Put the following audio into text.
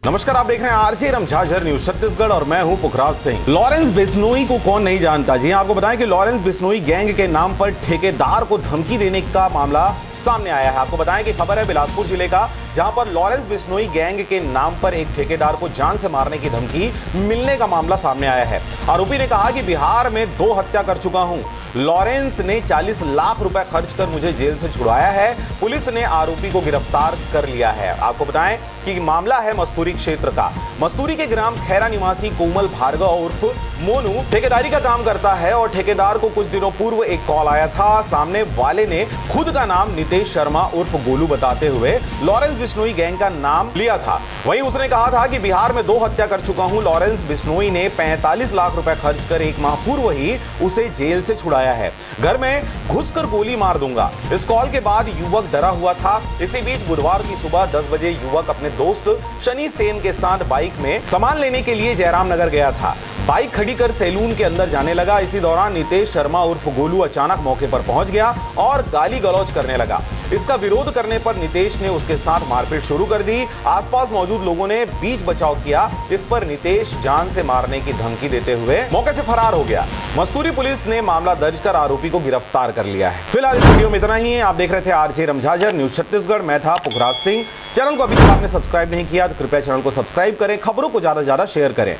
नमस्कार, आप देख रहे हैं आरजे रमझाझर न्यूज छत्तीसगढ़ और मैं हूं पुखराज सिंह। लॉरेंस बिश्नोई को कौन नहीं जानता। जी आपको बताएं कि लॉरेंस बिश्नोई गैंग के नाम पर ठेकेदार को धमकी देने का मामला सामने आया है। आपको बताएं कि खबर है बिलासपुर जिले का, जहां पर लॉरेंस बिश्नोई गैंग के नाम पर एक ठेकेदार को जान से मारने की धमकी मिलने का मामला सामने आया है। आरोपी ने कहा कि बिहार में 2 हत्या कर चुका हूं। लॉरेंस ने 40 लाख रुपए खर्च कर मुझे जेल से छुड़ाया है। पुलिस ने आरोपी को गिरफ्तार कर लिया है। आपको बताएं कि मामला है मस्तूरी क्षेत्र का। मस्तूरी के ग्राम खैरा निवासी कोमल भार्गव उर्फ मोनू ठेकेदारी का काम करता है और ठेकेदार को कुछ दिनों पूर्व एक कॉल आया था। सामने वाले ने खुद का नाम नितेश शर्मा उर्फ गोलू बताते हुए लॉरेंस बिश्नोई गैंग का नाम लिया था। वहीं उसने कहा था कि बिहार में 2 हत्या कर चुका हूं। लॉरेंस बिश्नोई ने 45 लाख रुपए खर्च कर 1 माह पूर्व ही उसे जेल से छुड़ाया है। घर में घुसकर गोली मार दूंगा। इस कॉल के बाद युवक डरा हुआ था। इसी बीच बुधवार की सुबह 10 बजे युवक अपने दोस्त शनि सेन के साथ बाइक में सामान लेने के लिए जयराम नगर गया था। बाइक खड़ी कर सैलून के अंदर जाने लगा। इसी दौरान नितेश शर्मा उर्फ गोलू अचानक मौके पर पहुंच गया और गाली गलौज करने लगा। इसका विरोध करने पर नितेश ने उसके साथ मारपीट शुरू कर दी। आसपास मौजूद लोगों ने बीच बचाव किया। इस पर नितेश जान से मारने की धमकी देते हुए मौके से फरार हो गया। मस्तूरी पुलिस ने मामला दर्ज कर आरोपी को गिरफ्तार कर लिया है। फिलहाल इस वीडियो में इतना ही है। आप देख रहे थे आरजे रमझाझर न्यूज छत्तीसगढ़। मैं था पुखराज सिंह। चैनल को अभी तक आपने सब्सक्राइब नहीं किया तो कृपया चैनल को सब्सक्राइब करें। खबरों को ज्यादा से ज्यादा शेयर करें।